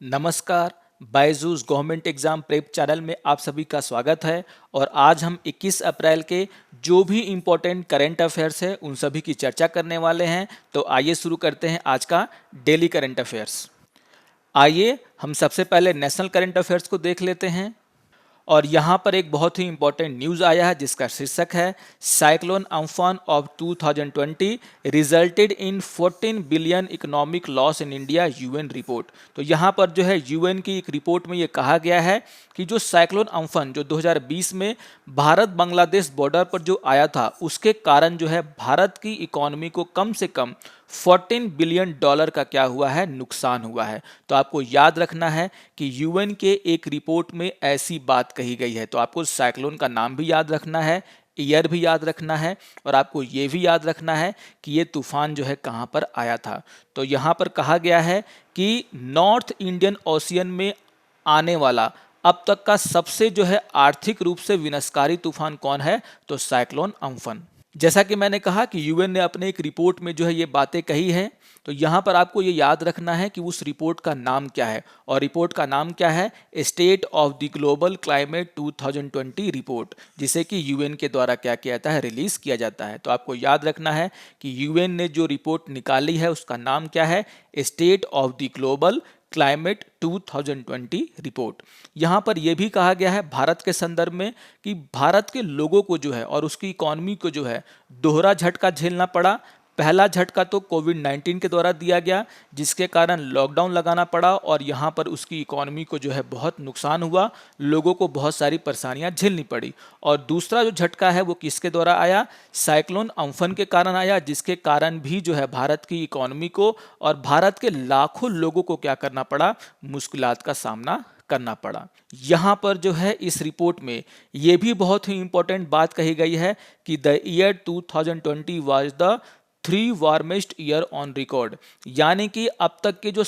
नमस्कार। Byju's government exam prep channel में आप सभी का स्वागत है। और आज हम 21 अप्रैल के जो भी इम्पोर्टेंट करंट अफेयर्स है उन सभी की चर्चा करने वाले हैं। तो आइए शुरू करते हैं आज का डेली करंट अफेयर्स। आइए हम सबसे पहले नेशनल करंट अफेयर्स को देख लेते हैं। और यहाँ पर एक बहुत ही इंपॉर्टेंट न्यूज़ आया है जिसका शीर्षक है cyclone Amphan of 2020 resulted in 14 billion economic loss in India, UN report. तो यहाँ पर जो है यूएन की एक रिपोर्ट में ये कहा गया है कि जो साइक्लोन अम्फान जो 2020 में भारत बांग्लादेश बॉर्डर पर जो आया था उसके कारण जो है भारत की इकोनॉमी को कम से कम 14 बिलियन डॉलर का क्या हुआ है, नुकसान हुआ है। तो आपको याद रखना है कि यूएन के एक रिपोर्ट में ऐसी बात कही गई है। तो आपको साइक्लोन का नाम भी याद रखना है, ईयर भी याद रखना है, और आपको ये भी याद रखना है कि ये तूफान जो है कहाँ पर आया था। तो यहाँ पर कहा गया है कि नॉर्थ इंडियन ओशियन में आने वाला अब तक का सबसे जो है आर्थिक रूप से विनाशकारी तूफान कौन है, तो साइक्लोन अम्फन। जैसा कि मैंने कहा कि यूएन ने अपने एक रिपोर्ट में जो है ये बातें कही हैं। तो यहाँ पर आपको ये याद रखना है कि उस रिपोर्ट का नाम क्या है, और रिपोर्ट का नाम क्या है, state of the global climate 2020 report, जिसे कि यूएन के द्वारा क्या किया जाता है, रिलीज किया जाता है। तो आपको याद रखना है कि यूएन ने जो रिपोर्ट निकाली है उसका नाम क्या है, state of the global climate 2020 report. यहाँ पर यह भी कहा गया है भारत के संदर्भ में कि भारत के लोगों को जो है और उसकी इकॉनमी को जो है दोहरा झटका झेलना पड़ा। पहला झटका तो कोविड-19 के द्वारा दिया गया जिसके कारण लॉकडाउन लगाना पड़ा और यहाँ पर उसकी इकॉनमी को जो है बहुत नुकसान हुआ, लोगों को बहुत सारी परेशानियाँ झेलनी पड़ी। और दूसरा जो झटका है वो किसके द्वारा आया, साइक्लोन अम्फन के कारण आया, जिसके कारण भी जो है भारत की इकॉनमी को और भारत के लाखों लोगों को क्या करना पड़ा, मुश्किलात का सामना करना पड़ा। यहाँ पर जो है इस रिपोर्ट में ये भी बहुत ही इंपॉर्टेंट बात कही गई है कि the year 2020 was the 3 warmest year on record, यानी कि अब तक के जो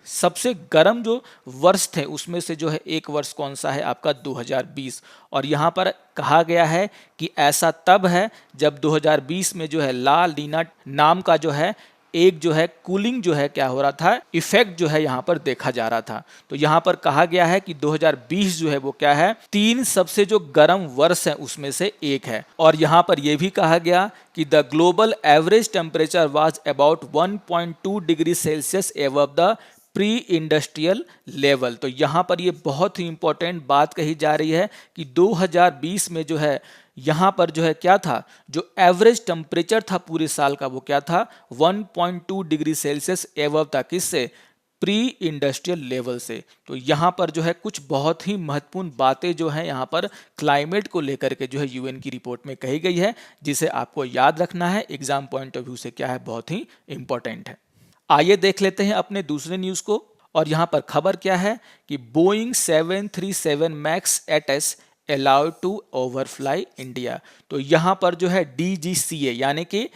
सबसे गर्म जो वर्ष थे उसमें से जो है एक वर्ष कौन सा है, आपका 2020। और यहाँ पर कहा गया है कि ऐसा तब है जब 2020 में जो है ला लीना नाम का जो है एक जो है कूलिंग जो है क्या हो रहा था, इफेक्ट जो है यहाँ पर देखा जा रहा था। तो यहाँ पर कहा गया है कि 2020 जो है वो क्या है, 3 सबसे जो गर्म वर्ष है उसमें से एक है। और यहाँ पर यह भी कहा गया कि the global average temperature was about 1.2 degree Celsius above the pre industrial level. तो यहाँ पर ये बहुत ही इंपॉर्टेंट बात कही जा रही है कि 2020 में जो है यहाँ पर जो है क्या था, जो एवरेज टेम्परेचर था पूरे साल का वो क्या था, 1.2 डिग्री सेल्सियस एबव था, किससे, प्री इंडस्ट्रियल लेवल से। तो यहाँ पर जो है कुछ बहुत ही महत्वपूर्ण बातें जो हैं यहाँ पर क्लाइमेट को लेकर के जो है यूएन की रिपोर्ट में कही गई है, जिसे आपको याद रखना है, एग्जाम पॉइंट ऑफ व्यू से क्या है, बहुत ही इंपॉर्टेंट है। आइए देख लेते हैं अपने दूसरे न्यूज़ को। और यहाँ पर खबर क्या है कि बोइंग 737 मैक्स एटएस अलाउड टू ओवरफ्लाई इंडिया। तो यहाँ पर जो है डीजीसीए यानी कि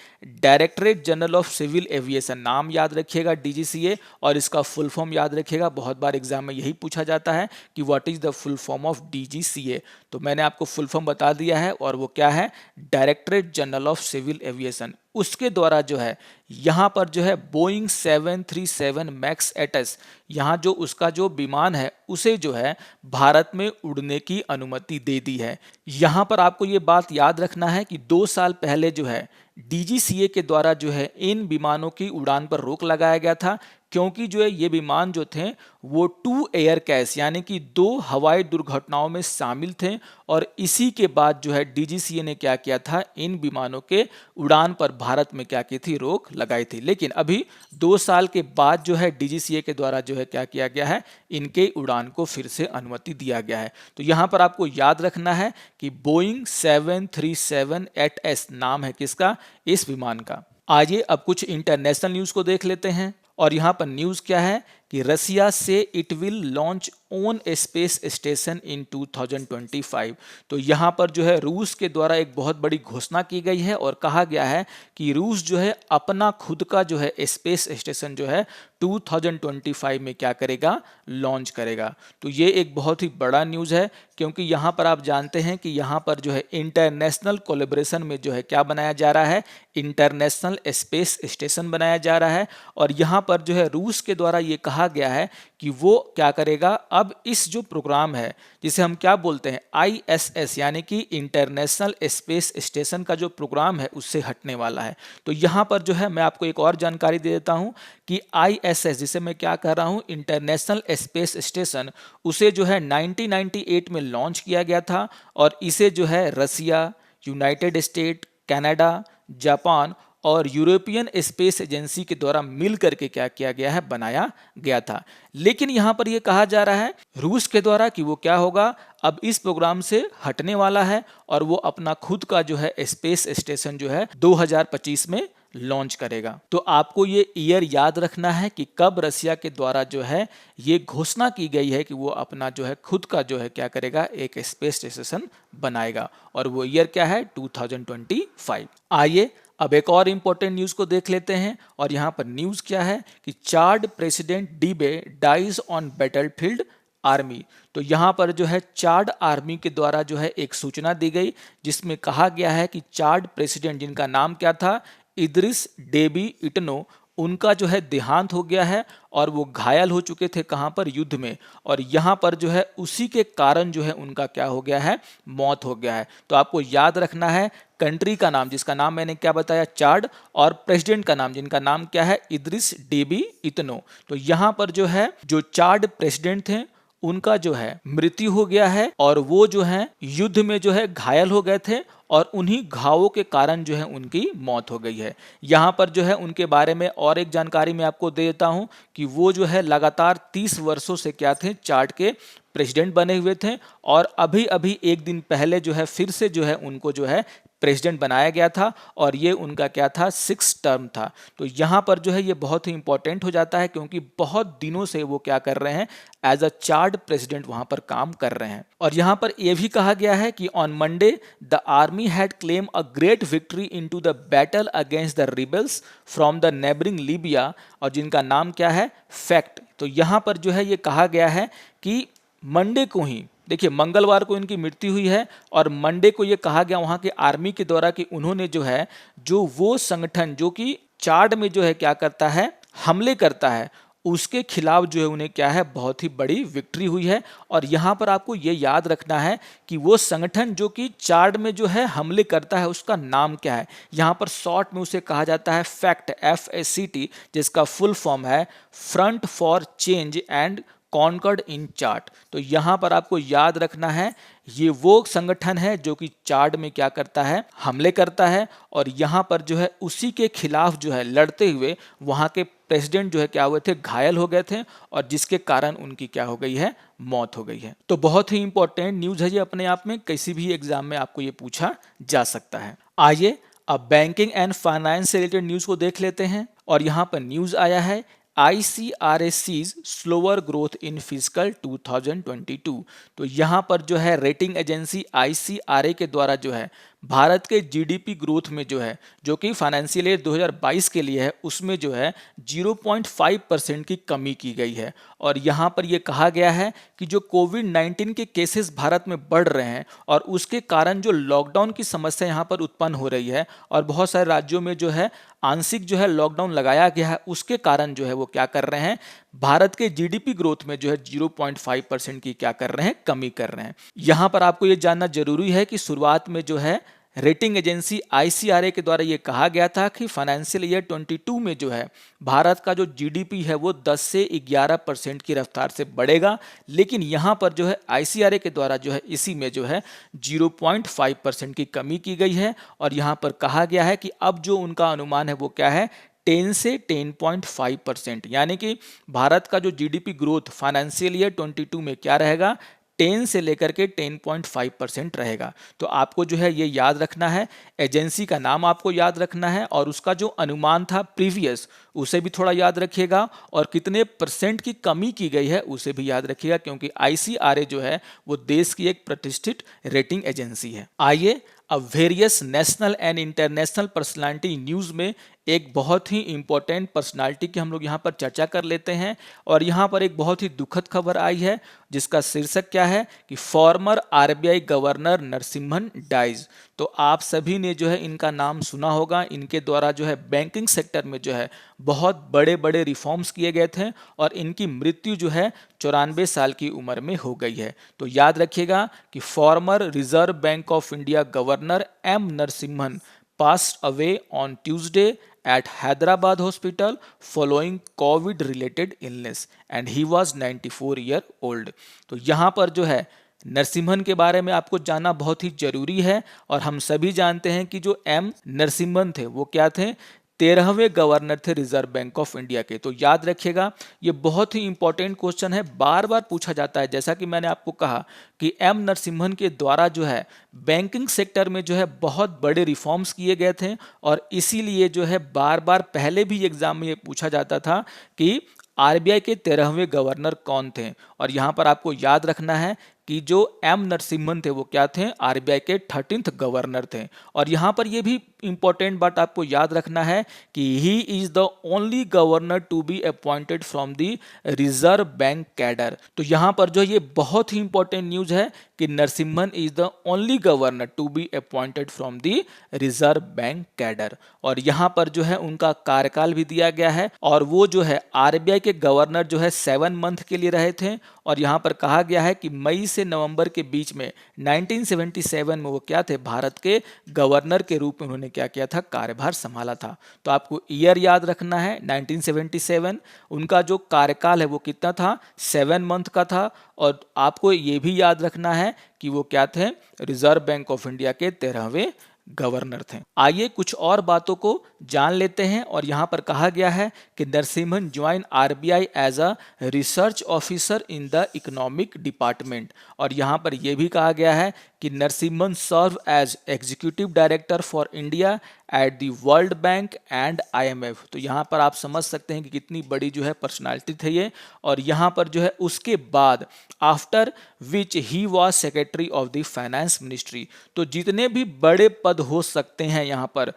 directorate general of civil aviation, नाम याद रखिएगा डीजीसीए, और इसका फुल फॉर्म याद रखिएगा, बहुत बार एग्जाम में यही पूछा जाता है कि what is the full form of DGCA. तो मैंने आपको फुल फॉर्म बता दिया है, और वो क्या है, Directorate general of civil Aviation. उसके द्वारा जो है यहाँ पर जो है बोइंग 737 मैक्स एटस, यहाँ जो उसका जो विमान है उसे जो है भारत में उड़ने की अनुमति दे दी है। यहाँ पर आपको ये बात याद रखना है कि 2 साल पहले जो है डीजीसीए के द्वारा जो है इन विमानों की उड़ान पर रोक लगाया गया था, क्योंकि जो है ये विमान जो थे वो 2 एयर क्रैश यानी कि 2 हवाई दुर्घटनाओं में शामिल थे। और इसी के बाद जो है डीजीसीए ने क्या किया था, इन विमानों के उड़ान पर भारत में क्या की थी, रोक लगाई थी। लेकिन अभी 2 साल के बाद जो है डीजीसीए के द्वारा जो है क्या किया गया है, इनके उड़ान को फिर से अनुमति दिया गया है। तो यहाँ पर आपको याद रखना है कि बोइंग 737-8S नाम है किसका, इस विमान का। आइए अब कुछ इंटरनेशनल न्यूज़ को देख लेते हैं। और यहाँ पर न्यूज़ क्या है कि रसिया से it will launch own space station इन 2025। तो यहाँ पर जो है रूस के द्वारा एक बहुत बड़ी घोषणा की गई है और कहा गया है कि रूस जो है अपना खुद का जो है स्पेस स्टेशन जो है 2025 में क्या करेगा, लॉन्च करेगा। तो ये एक बहुत ही बड़ा न्यूज़ है, क्योंकि यहाँ पर आप जानते हैं कि यहाँ पर जो है इंटरनेशनल कोलैबोरेशन में जो है क्या बनाया जा रहा है, इंटरनेशनल स्पेस स्टेशन बनाया जा रहा है। और यहाँ पर जो है रूस के द्वारा ये कहा कहा गया है कि वो क्या करेगा, अब इस जो प्रोग्राम है जिसे हम क्या बोलते हैं ISS यानी कि इंटरनेशनल स्पेस स्टेशन का जो प्रोग्राम है उससे हटने वाला है। तो यहाँ पर जो है मैं आपको एक और जानकारी दे देता हूँ कि ISS जिसे मैं क्या कह रहा हूँ इंटरनेशनल स्पेस स्टेशन, उसे जो है 1998 में लॉन्च किया गया था और इसे जो है रसिया, यूनाइटेड स्टेट, कनाडा, जापान और यूरोपियन स्पेस एजेंसी के द्वारा मिल करके क्या किया गया है, बनाया गया था। लेकिन यहाँ पर यह कहा जा रहा है रूस के द्वारा कि वो क्या होगा, अब इस प्रोग्राम से हटने वाला है और वो अपना खुद का जो है स्पेस स्टेशन जो है 2025 में लॉन्च करेगा। तो आपको ये ईयर याद रखना है कि कब रसिया के द्वारा जो है ये घोषणा की गई है कि वो अपना जो है खुद का जो है क्या करेगा, एक स्पेस स्टेशन बनाएगा, और वो ईयर क्या है 2025। आइए अब एक और इंपॉर्टेंट न्यूज को देख लेते हैं, और यहाँ पर न्यूज क्या है कि Chad president Deby dies on battlefield army. तो यहाँ पर जो है चाड आर्मी के द्वारा जो है एक सूचना दी गई जिसमें कहा गया है कि चाड प्रेसिडेंट जिनका नाम क्या था, इद्रिस डेबी इटनो, उनका जो है देहांत हो गया है और वो घायल हो चुके थे कहाँ पर, युद्ध में, और यहाँ पर जो है उसी के कारण जो है उनका क्या हो गया है, मौत हो गया है। तो आपको याद रखना है कंट्री का नाम, जिसका नाम मैंने क्या बताया चाड, और प्रेसिडेंट का नाम जिनका नाम क्या है इद्रिस डेबी इतनो। तो यहाँ पर जो है जो चाड प्रेसिडेंट थे उनका जो है मृत्यु हो गया है और वो जो है युद्ध में जो है घायल हो गए थे और उन्हीं घावों के कारण जो है उनकी मौत हो गई है। यहाँ पर जो है उनके बारे में और एक जानकारी मैं आपको दे देता हूँ कि वो जो है लगातार 30 वर्षों से क्या थे, चाड के प्रेसिडेंट बने हुए थे, और अभी अभी एक दिन पहले जो है फिर से जो है उनको जो है प्रेसिडेंट बनाया गया था, और ये उनका क्या था, 6 टर्म था। तो यहाँ पर जो है ये बहुत ही इंपॉर्टेंट हो जाता है क्योंकि बहुत दिनों से वो क्या कर रहे हैं, एज अ चार्ड प्रेसिडेंट वहां पर काम कर रहे हैं। और यहाँ पर यह भी कहा गया है कि on Monday the army had claim a great victory into the battle against the rebels from the neighbouring Libya, और जिनका नाम क्या है, फैक्ट। तो यहाँ पर जो है ये कहा गया है कि मंडे को ही, देखिए मंगलवार को इनकी मृत्यु हुई है और मंडे को ये कहा गया वहां के आर्मी के द्वारा कि उन्होंने जो है जो वो संगठन जो कि चाड में जो है क्या करता है, हमले करता है, उसके खिलाफ जो है उन्हें क्या है, बहुत ही बड़ी विक्ट्री हुई है। और यहाँ पर आपको ये याद रखना है कि वो संगठन जो कि चाड में जो है हमले करता है उसका नाम क्या है। यहाँ पर शॉर्ट में उसे कहा जाता है फैक्ट, FACT, जिसका फुल फॉर्म है front for change and concord in chart. तो यहाँ पर आपको याद रखना है ये वो संगठन है जो कि चाड में क्या करता है, हमले करता है, और यहाँ पर जो है उसी के खिलाफ जो है लड़ते हुए वहाँ के प्रेसिडेंट जो है क्या हुए थे, घायल हो गए थे, और जिसके कारण उनकी क्या हो गई है, मौत हो गई है। तो बहुत ही इंपॉर्टेंट न्यूज है ये अपने आप में, किसी भी एग्जाम में आपको ये पूछा जा सकता है। आइए अब बैंकिंग एंड फाइनेंस से रिलेटेड न्यूज को देख लेते हैं, और यहाँ पर न्यूज आया है ICRA sees slower growth in physical 2022। तो यहाँ पर जो है रेटिंग एजेंसी ICRA के द्वारा जो है भारत के GDP ग्रोथ में जो है, जो कि फाइनेंशियल ईयर 2022 के लिए है, उसमें जो है 0.5% की कमी की गई है। और यहाँ पर यह कहा गया है कि जो कोविड-19 के केसेस भारत में बढ़ रहे हैं और उसके कारण जो लॉकडाउन की समस्या यहाँ पर उत्पन्न हो रही है, और बहुत सारे राज्यों में जो है आंशिक जो है लॉकडाउन लगाया गया है, उसके कारण जो है वो क्या कर रहे हैं, भारत के GDP ग्रोथ में जो है 0.5% की क्या कर रहे हैं, कमी कर रहे हैं। यहाँ पर आपको ये जानना जरूरी है कि शुरुआत में जो है रेटिंग एजेंसी ICRA के द्वारा ये कहा गया था कि फाइनेंशियल ईयर 22 में जो है भारत का जो GDP है वो 10 से 11% की रफ्तार से बढ़ेगा, लेकिन यहाँ पर जो है ICRA के द्वारा जो है इसी में जो है 0.5% की कमी की गई है। और यहाँ पर कहा गया है कि अब जो उनका अनुमान है वो क्या है, 10 से 10.5%, यानी कि भारत का जो GDP ग्रोथ फाइनेंशियल ईयर 22 में क्या रहेगा, 10 से लेकर के 10.5% रहेगा। तो आपको जो है ये याद रखना है, एजेंसी का नाम आपको याद रखना है, और उसका जो अनुमान था प्रीवियस उसे भी थोड़ा याद रखिएगा, और कितने परसेंट की कमी की गई है उसे भी याद रखिएगा, क्योंकि ICRA जो है वो देश की एक प्रतिष्ठित रेटिंग एजेंसी है। आइए अब various national and international personality news में एक बहुत ही इंपॉर्टेंट पर्सनालिटी की हम लोग यहाँ पर चर्चा कर लेते हैं। और यहाँ पर एक बहुत ही दुखद खबर आई है जिसका शीर्षक क्या है कि former RBI governor Narasimhan dies. तो आप सभी ने जो है इनका नाम सुना होगा। इनके द्वारा जो है बैंकिंग सेक्टर में जो है बहुत बड़े बड़े रिफॉर्म्स किए गए थे और इनकी मृत्यु जो है 94 साल की उम्र में हो गई है। तो याद रखिएगा कि former Reserve Bank of India governor M Narasimhan passed away on Tuesday at Hyderabad Hospital following COVID related illness and he was 94 year old। तो यहाँ पर जो है नरसिम्हन के बारे में आपको जानना बहुत ही जरूरी है। और हम सभी जानते हैं कि जो एम नरसिम्हन थे वो क्या थे, 13वें गवर्नर थे रिजर्व बैंक ऑफ इंडिया के। तो याद रखिएगा ये बहुत ही इंपॉर्टेंट क्वेश्चन है, बार बार पूछा जाता है। जैसा कि मैंने आपको कहा कि एम नरसिम्हन के द्वारा जो है बैंकिंग सेक्टर में जो है बहुत बड़े रिफॉर्म्स किए गए थे और इसीलिए जो है बार बार पहले भी एग्जाम में ये पूछा जाता था कि आरबीआई के 13वें गवर्नर कौन थे। और यहाँ पर आपको याद रखना है कि जो एम नरसिम्हन थे वो क्या थे, आरबीआई के 13th गवर्नर थे। और यहाँ पर ये भी इंपॉर्टेंट बात आपको याद रखना है कि he is the only governor to be appointed from the Reserve Bank cadre. तो यहाँ पर जो ये बहुत ही इंपॉर्टेंट न्यूज है कि Narasimhan is the only governor to be appointed from the Reserve Bank cadre. और यहाँ पर जो है उनका कार्यकाल भी दिया गया है और वो जो है आरबीआई के गवर्नर जो है 7 मंथ के लिए रहे थे। और यहाँ पर कहा गया है कि मई से नवंबर के बीच में 1977 में वो क्या थे, भारत के गवर्नर के रूप में उन्होंने क्या किया था, कार्यभार संभाला था। तो आपको ईयर याद रखना है 1977। उनका जो कार्यकाल है वो कितना था, 7 मंथ का था। और आपको ये भी याद रखना है कि वो क्या थे, रिजर्व बैंक ऑफ इंडिया के 13वें गवर्नर थे। आइए कुछ और बातों को जान लेते हैं। और यहाँ पर कहा गया है कि Narasimhan join RBI as a research officer in the economic department. और यहाँ पर यह भी कहा गया है कि Narasimhan serve as executive director for India at the World Bank and IMF. तो यहाँ पर आप समझ सकते हैं कि कितनी बड़ी जो है पर्सनालिटी थे ये। और यहाँ पर जो है उसके बाद after which he was secretary of the finance ministry. तो जितने भी बड़े पद हो सकते हैं यहाँ पर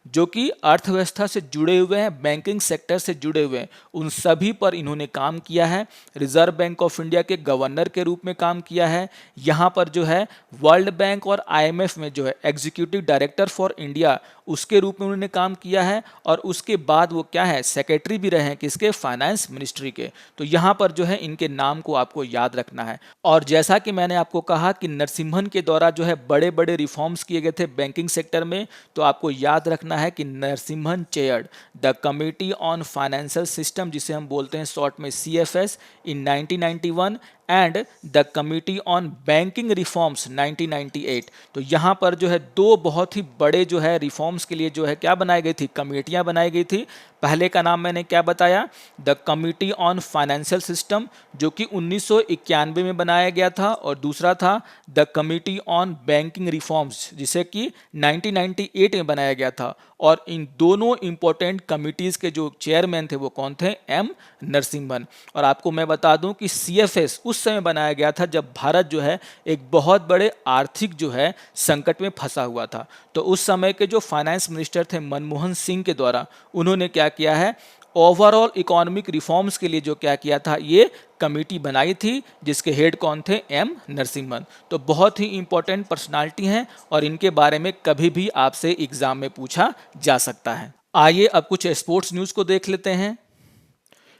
जो कि अर्थव्यवस्था से जुड़े हुए हैं, बैंकिंग सेक्टर से जुड़े हुए हैं, उन सभी पर इन्होंने काम किया है। रिजर्व बैंक ऑफ इंडिया के गवर्नर के रूप में काम किया है। यहाँ पर जो है वर्ल्ड बैंक और आईएमएफ में जो है एग्जीक्यूटिव डायरेक्टर फॉर इंडिया उसके रूप में उन्होंने काम किया है। और उसके बाद वो क्या है, सेक्रेटरी भी रहे हैं किसके, फाइनेंस मिनिस्ट्री के। तो यहाँ पर जो है इनके नाम को आपको याद रखना है। और जैसा कि मैंने आपको कहा कि नरसिम्हन के द्वारा जो है बड़े बड़े रिफॉर्म्स किए गए थे बैंकिंग सेक्टर में, तो आपको याद रखना है कि Narasimhan chaired the committee on financial system, जिसे हम बोलते हैं शॉर्ट में CFS, in 1991 and the committee on banking reforms 1998। तो यहाँ पर जो है दो बहुत ही बड़े जो है रिफॉर्म्स के लिए जो है क्या बनाई गई थी, कमेटियाँ बनाई गई थी। पहले का नाम मैंने क्या बताया, the committee on financial system, जो कि 1991 में बनाया गया था। और दूसरा था the committee on banking reforms, जिसे कि 1998 में बनाया गया था। और इन दोनों इंपॉर्टेंट कमिटीज़ के जो चेयरमैन थे वो कौन थे, एम नरसिम्हन। और आपको मैं बता दूं कि सीएफएस उस समय बनाया गया था जब भारत जो है एक बहुत बड़े आर्थिक जो है संकट में फंसा हुआ था। तो उस समय के जो फाइनेंस मिनिस्टर थे मनमोहन सिंह के द्वारा उन्होंने क्या किया है, ओवरऑल इकोनॉमिक रिफॉर्म्स के लिए जो क्या किया था, ये कमेटी बनाई थी जिसके हेड कौन थे, एम नरसिम्हन। तो बहुत ही इंपॉर्टेंट पर्सनालिटी हैं और इनके बारे में कभी भी आपसे एग्जाम में पूछा जा सकता है। आइए अब कुछ स्पोर्ट्स न्यूज़ को देख लेते हैं।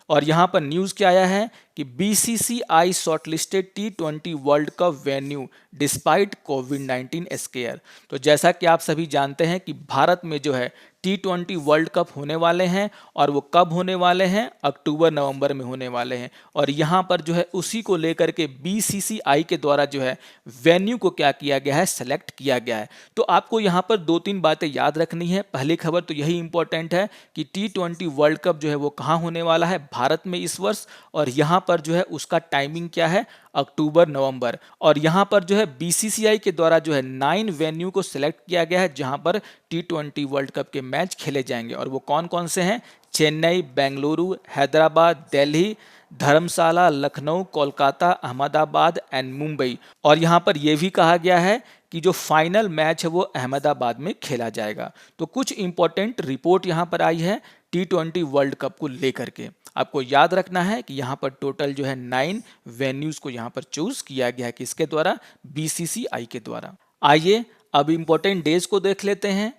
और यहाँ पर न्यूज़ क्या आया है कि BCCI shortlisted T20 world cup venue despite कोविड-19 स्केयर। तो जैसा कि आप सभी जानते हैं कि भारत में जो है T20 वर्ल्ड कप होने वाले हैं और वो कब होने वाले हैं, अक्टूबर नवंबर में होने वाले हैं। और यहाँ पर जो है उसी को लेकर के बीसीसीआई के द्वारा जो है वेन्यू को क्या किया गया है, सेलेक्ट किया गया है। तो आपको यहाँ पर 2-3 बातें याद रखनी है। पहली खबर तो यही इंपॉर्टेंट है कि T20 वर्ल्ड कप जो है वो कहाँ होने वाला है, भारत में इस वर्ष। और यहाँ पर जो है उसका टाइमिंग क्या है, अक्टूबर नवंबर। और यहाँ पर जो है बीसीसीआई के द्वारा जो है 9 वेन्यू को सिलेक्ट किया गया है जहाँ पर T20 वर्ल्ड कप के मैच खेले जाएंगे। और वो कौन कौन से हैं, चेन्नई, बेंगलुरु, हैदराबाद, दिल्ली, धर्मशाला, लखनऊ, कोलकाता, अहमदाबाद एंड मुंबई। और यहाँ पर यह भी कहा गया है कि जो फाइनल मैच है वो अहमदाबाद में खेला जाएगा। तो कुछ इंपॉर्टेंट रिपोर्ट यहाँ पर आई है T20 वर्ल्ड कप को लेकर के। आपको याद रखना है कि यहाँ पर टोटल जो है 9 वेन्यूज को यहाँ पर चूज किया गया है, किसके द्वारा? BCCI के द्वारा। आइए अब इंपॉर्टेंट डेज को देख लेते हैं।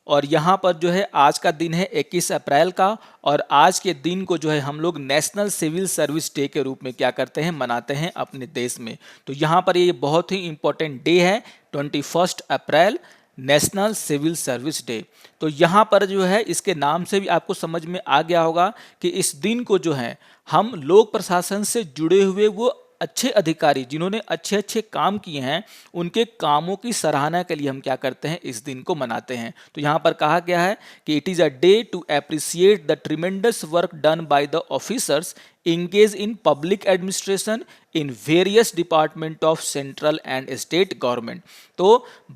और यहाँ पर जो है आज का दिन है 21 अप्रैल का, और आज के दिन को जो है हम लोग नेशनल सिविल सर्विस डे के रूप में क्या करते हैं, मनाते हैं अपने देश में। तो यहाँ पर ये बहुत ही इंपॉर्टेंट डे है 21 अप्रैल, नेशनल सिविल सर्विस डे। तो यहाँ पर जो है इसके नाम से भी आपको समझ में आ गया होगा कि इस दिन को जो है हम लोक प्रशासन से जुड़े हुए वो अच्छे अधिकारी जिन्होंने अच्छे अच्छे काम किए हैं उनके कामों की सराहना के लिए हम क्या करते हैं, इस दिन को मनाते हैं। तो यहाँ पर कहा गया है कि it is a day to appreciate the tremendous work done by the officers engage in public administration in various department of central and state government। तो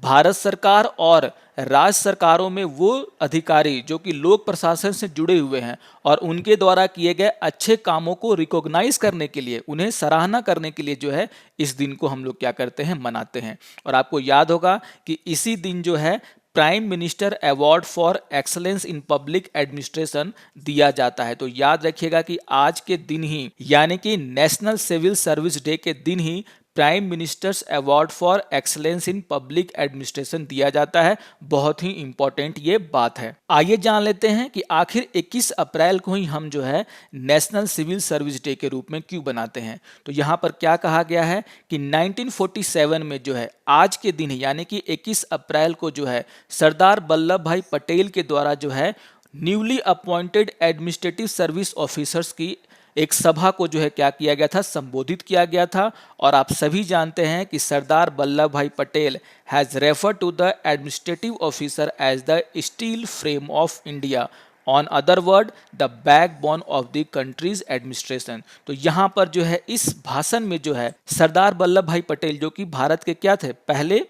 भारत सरकार और राज्य सरकारों में वो अधिकारी जो कि लोक प्रशासन से जुड़े हुए हैं और उनके द्वारा किए गए अच्छे कामों को रिकॉग्नाइज करने के लिए, उन्हें सराहना करने के लिए जो है इस दिन को हम लोग क्या करते हैं, मनाते हैं। और आपको याद होगा कि इसी दिन जो है prime minister award for excellence in public administration दिया जाता है। तो याद रखिएगा कि आज के दिन ही यानी कि नेशनल सिविल सर्विस डे के दिन ही prime minister's award for excellence in public administration दिया जाता है। बहुत ही इंपॉर्टेंट ये बात है। आइए जान लेते हैं कि आखिर 21 अप्रैल को ही हम जो है नेशनल सिविल सर्विस डे के रूप में क्यों बनाते हैं। तो यहाँ पर क्या कहा गया है कि 1947 में जो है आज के दिन यानी कि 21 अप्रैल को जो है सरदार वल्लभ भाई पटेल के द्वारा जो है newly appointed administrative service officers की एक सभा को जो है क्या किया गया था, संबोधित किया गया था। और आप सभी जानते हैं कि Sardar Vallabh Bhai Patel has refer to the administrative officer as the steel frame of India, on other word the backbone of the country's administration. तो यहाँ पर जो है इस भाषण में जो है सरदार वल्लभ भाई पटेल जो कि भारत के क्या थे, पहले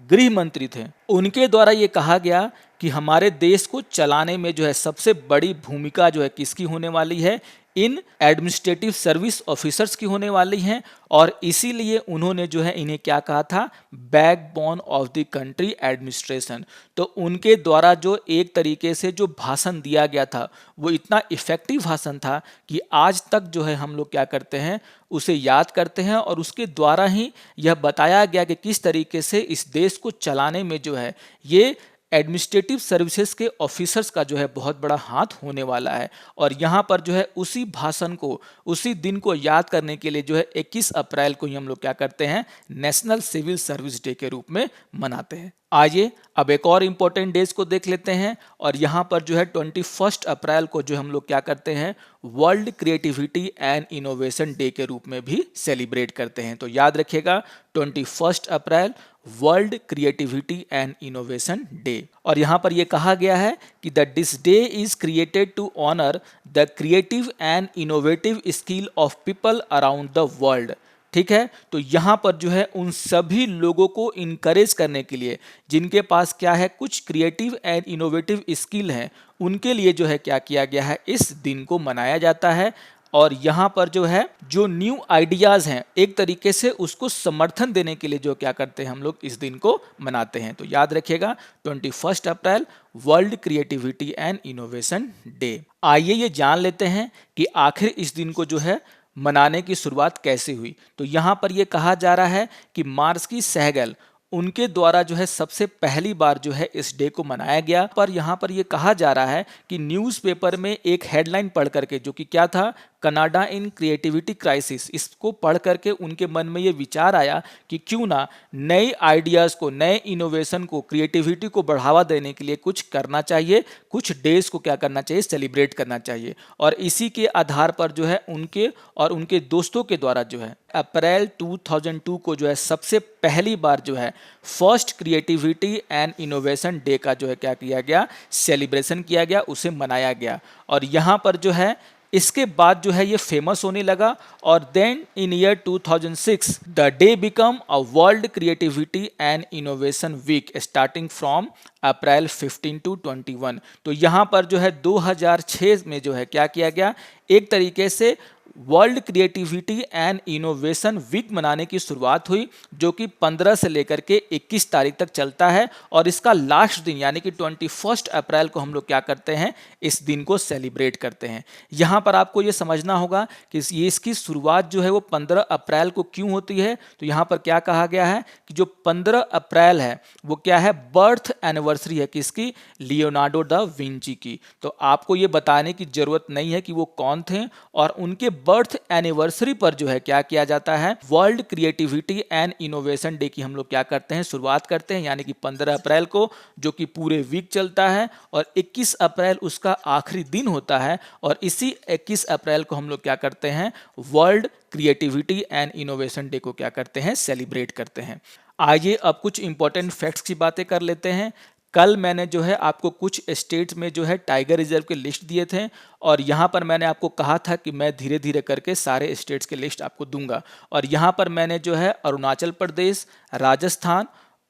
गृह मंत्री थे, उनके द्वारा ये कहा गया कि हमारे देश को चलाने में जो है सबसे बड़ी भूमिका जो है किसकी होने वाली है, इन एडमिनिस्ट्रेटिव सर्विस ऑफिसर्स की होने वाली हैं। और इसीलिए उन्होंने जो है इन्हें क्या कहा था, backbone of the country administration. तो उनके द्वारा जो एक तरीके से जो भाषण दिया गया था वो इतना इफेक्टिव भाषण था कि आज तक जो है हम लोग क्या करते हैं, उसे याद करते हैं। और उसके द्वारा ही यह बताया गया कि किस तरीके से इस देश को चलाने में जो है ये एडमिनिस्ट्रेटिव सर्विसेज के ऑफिसर्स का जो है बहुत बड़ा हाथ होने वाला है। और यहाँ पर जो है उसी भाषण को, उसी दिन को याद करने के लिए जो है 21 अप्रैल को ही हम लोग क्या करते हैं, नेशनल सिविल सर्विस डे के रूप में मनाते हैं। आइए अब एक और इम्पोर्टेंट डेज को देख लेते हैं। और यहाँ पर जो है 21 अप्रैल को जो हम लोग क्या करते हैं, world creativity and Innovation day के रूप में भी सेलिब्रेट करते हैं। तो याद रखिएगा 21 April World creativity and Innovation Day. और यहाँ पर यह कहा गया है कि this day is created to honour the creative and innovative skill of people around the world. ठीक है, तो यहाँ पर जो है उन सभी लोगों को इनकरेज करने के लिए जिनके पास क्या है, कुछ क्रिएटिव एंड इनोवेटिव स्किल हैं, उनके लिए जो है क्या किया गया है, इस दिन को मनाया जाता है। और यहाँ पर जो है जो न्यू आइडियाज़ हैं एक तरीके से उसको समर्थन देने के लिए जो क्या करते हैं, हम लोग इस दिन को मनाते हैं। तो याद रखिएगा 21 April World creativity and Innovation day. आइए ये जान लेते हैं कि आखिर इस दिन को जो है मनाने की शुरुआत कैसे हुई। तो यहाँ पर यह कहा जा रहा है कि मार्क्सी सहगल उनके द्वारा जो है सबसे पहली बार जो है इस डे को मनाया गया। पर यहाँ पर यह कहा जा रहा है कि न्यूज़पेपर में एक हेडलाइन पढ़ करके, जो कि क्या था, कनाडा इन क्रिएटिविटी क्राइसिस, इसको पढ़ करके उनके मन में ये विचार आया कि क्यों ना नए आइडियाज़ को, नए इनोवेशन को, क्रिएटिविटी को बढ़ावा देने के लिए कुछ करना चाहिए, कुछ डेज को क्या करना चाहिए, सेलिब्रेट करना चाहिए। और इसी के आधार पर जो है उनके और उनके दोस्तों के द्वारा जो है अप्रैल 2002 को जो है सबसे पहली बार जो है first creativity and Innovation day का जो है क्या किया गया, सेलिब्रेशन किया गया, उसे मनाया गया। और यहाँ पर जो है इसके बाद जो है ये फेमस होने लगा। और then in year 2006 the day become a world creativity and innovation week starting from April 15 to 21। तो यहाँ पर जो है 2006 में जो है क्या किया गया, एक तरीके से world creativity and innovation week मनाने की शुरुआत हुई, जो कि 15 से लेकर के 21 तारीख तक चलता है। और इसका लास्ट दिन यानी कि 21 अप्रैल को हम लोग क्या करते हैं, इस दिन को सेलिब्रेट करते हैं। यहाँ पर आपको ये समझना होगा कि ये इसकी शुरुआत जो है वो 15 अप्रैल को क्यों होती है। तो यहाँ पर क्या कहा गया है कि जो 15 अप्रैल है वो क्या है, बर्थ एनिवर्सरी है किसकी, लियोनार्डो दा विंची की। तो आपको ये बताने की जरूरत नहीं है कि वो कौन थे, और उनके बर्थ एनिवर्सरी पर जो है क्या किया जाता है, world creativity and Innovation day की हम लोग क्या करते हैं, शुरुआत करते हैं। यानी कि 15 अप्रैल को, जो कि पूरे वीक चलता है, और 21 अप्रैल उसका आखिरी दिन होता है। और इसी 21 अप्रैल को हम लोग क्या करते हैं, world creativity and Innovation day को क्या करते हैं, सेलिब्रेट करते हैं। आइए अब कुछ इंपॉर्टेंट फैक्ट्स की बातें कर लेते हैं। कल मैंने जो है आपको कुछ स्टेट्स में जो है टाइगर रिजर्व के लिस्ट दिए थे, और यहाँ पर मैंने आपको कहा था कि मैं धीरे धीरे करके सारे स्टेट्स के लिस्ट आपको दूंगा। और यहाँ पर मैंने जो है अरुणाचल प्रदेश, राजस्थान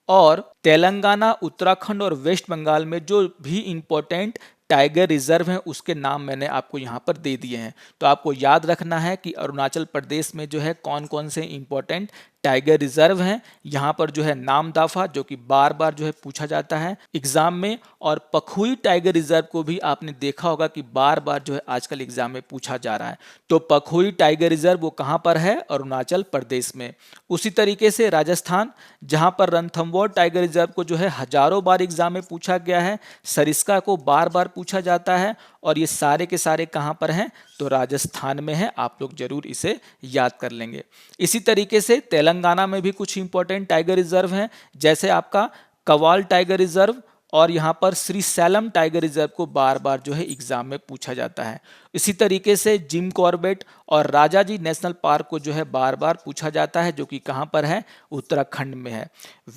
और तेलंगाना, उत्तराखंड और वेस्ट बंगाल में जो भी इंपॉर्टेंट टाइगर रिजर्व हैं उसके नाम मैंने आपको यहाँ पर दे दिए हैं। तो आपको याद रखना है कि अरुणाचल प्रदेश में जो है कौन कौन से इंपॉर्टेंट टाइगर रिजर्व हैं। यहाँ पर जो है नामदाफा, जो कि बार बार जो है पूछा जाता है एग्जाम में, और पखुई टाइगर रिजर्व को भी आपने देखा होगा कि बार बार जो है आजकल एग्जाम में पूछा जा रहा है। तो पखुई टाइगर रिजर्व वो कहाँ पर है, अरुणाचल प्रदेश में। उसी तरीके से राजस्थान, जहाँ पर रणथंभौर टाइगर रिजर्व को जो है हजारों बार एग्जाम में पूछा गया है, सरिस्का को बार बार पूछा जाता है, और ये सारे के सारे कहाँ पर हैं, तो राजस्थान में है। आप लोग जरूर इसे याद कर लेंगे। इसी तरीके से तेलंगाना में भी कुछ इंपॉर्टेंट टाइगर रिजर्व हैं, जैसे आपका कवाल टाइगर रिजर्व, और यहाँ पर श्री सैलम टाइगर रिजर्व को बार बार जो है एग्जाम में पूछा जाता है। इसी तरीके से जिम कॉर्बेट और राजाजी नेशनल पार्क को जो है बार बार पूछा जाता है, जो कि कहाँ पर है, उत्तराखंड में है।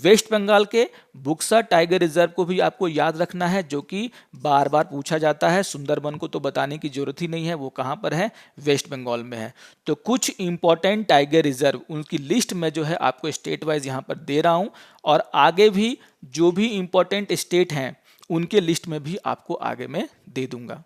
वेस्ट बंगाल के बुक्सा टाइगर रिजर्व को भी आपको याद रखना है, जो कि बार बार पूछा जाता है। सुंदरबन को तो बताने की जरूरत ही नहीं है, वो कहाँ पर है, वेस्ट बंगाल में है। तो कुछ इंपॉर्टेंट टाइगर रिजर्व, उनकी लिस्ट में जो है आपको स्टेट वाइज यहाँ पर दे रहा हूँ, और आगे भी जो भी इंपॉर्टेंट स्टेट हैं उनके लिस्ट में भी आपको आगे में दे दूंगा।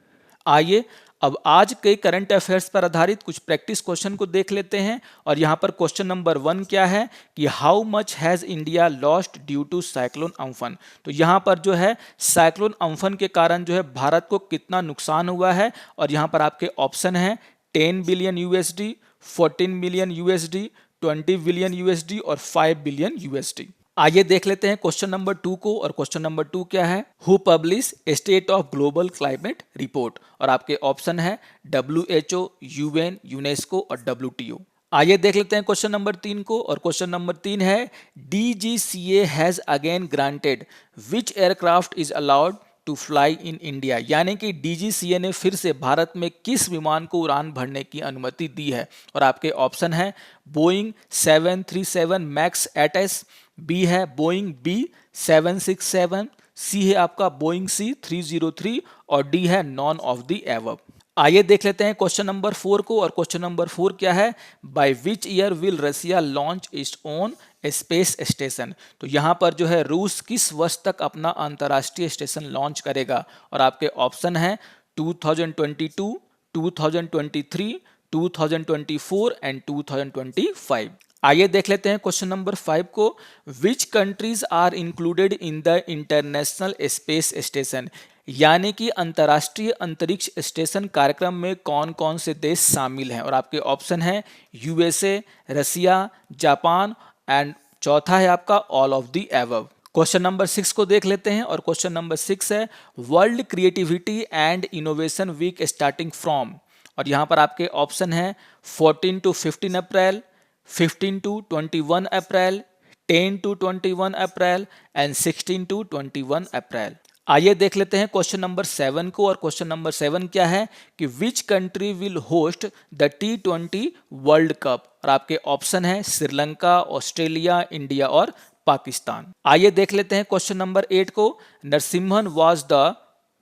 आइए अब आज के करंट अफेयर्स पर आधारित कुछ प्रैक्टिस क्वेश्चन को देख लेते हैं। और यहाँ पर क्वेश्चन नंबर 1 क्या है कि how much has India lost due to cyclone Amphan. तो यहाँ पर जो है साइक्लोन अम्फन के कारण जो है भारत को कितना नुकसान हुआ है, और यहाँ पर आपके ऑप्शन है 10 billion USD, 14 billion USD, 20 billion USD और 5 बिलियन यूएसडी। आइए देख लेते हैं क्वेश्चन नंबर 2 को। और क्वेश्चन नंबर 2 क्या है, who publish state of global climate report. और आपके ऑप्शन है WHO, UN, यूनेस्को और WTO। आइए देख लेते हैं क्वेश्चन नंबर 3 को। और क्वेश्चन नंबर 3 है DGCA has again granted which aircraft is allowed to fly in India. यानी कि DGCA ने फिर से भारत में किस विमान को उड़ान भरने की अनुमति दी है। और आपके ऑप्शन है बोइंग 737 मैक्स 8S, बी है बोइंग B767, सी है आपका बोइंग C303 और डी है नॉन ऑफ द एबव। आइए देख लेते हैं क्वेश्चन नंबर 4 को। और क्वेश्चन नंबर 4 क्या है, by which year will Russia launch its own space station. तो यहाँ पर जो है रूस किस वर्ष तक अपना अंतर्राष्ट्रीय स्टेशन लॉन्च करेगा। और आपके ऑप्शन है 2022, 2023, 2024 एंड 2025। आइए देख लेते हैं क्वेश्चन नंबर 5 को। Which countries are included in the international space station. यानी कि अंतर्राष्ट्रीय अंतरिक्ष स्टेशन कार्यक्रम में कौन कौन से देश शामिल हैं। और आपके ऑप्शन है USA, रसिया, जापान एंड चौथा है आपका all of the above. Question number 6 को देख लेते हैं। और क्वेश्चन नंबर 6 है world creativity and innovation week starting from. और यहाँ पर आपके ऑप्शन है 14 to 15 April, 15 to 21 April, 10 to 21 April and 16 to 21 April. आइए देख लेते हैं क्वेश्चन नंबर 7 को। और क्वेश्चन नंबर 7 क्या है कि which country will host the T20 world cup. और आपके ऑप्शन है श्रीलंका, ऑस्ट्रेलिया, इंडिया और पाकिस्तान। आइए देख लेते हैं क्वेश्चन नंबर 8 को। Narasimhan was the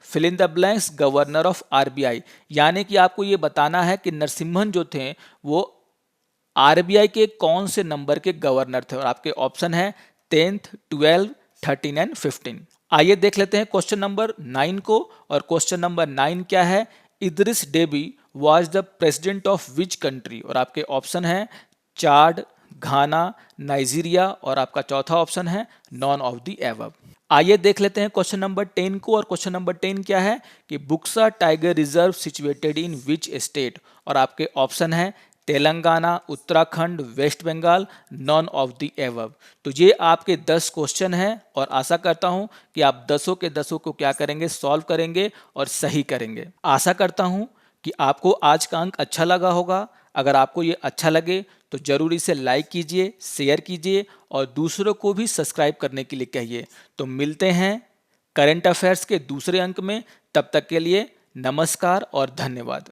fill in the blanks governor of RBI। यानी कि आपको ये बताना है कि नरसिम्हन जो थे वो RBI के कौन से नंबर के गवर्नर थे। और आपके ऑप्शन है 10th, 12, 13 एंड 15। आइए देख लेते हैं क्वेश्चन नंबर 9 को। और क्वेश्चन नंबर 9 क्या है, Idris Deby was the president of which country? और आपके ऑप्शन है चाड, घाना, नाइजीरिया और आपका चौथा ऑप्शन है नॉन ऑफ द एबव। आइए देख लेते हैं क्वेश्चन नंबर 10 को। और क्वेश्चन नंबर 10 क्या है कि Buxa tiger reserve situated in which state? और आपके ऑप्शन है Telangana, Uttarakhand, West Bengal, none of the above. तो ये आपके 10 क्वेश्चन हैं और आशा करता हूं कि आप 10 के 10 को क्या करेंगे, सॉल्व करेंगे और सही करेंगे। आशा करता हूं कि आपको आज का अंक अच्छा लगा होगा। अगर आपको ये अच्छा लगे तो जरूर इसे लाइक कीजिए, शेयर कीजिए और दूसरों को भी सब्सक्राइब करने के लिए कहिए। तो मिलते हैं करंट अफेयर्स के दूसरे अंक में। तब तक के लिए नमस्कार और धन्यवाद।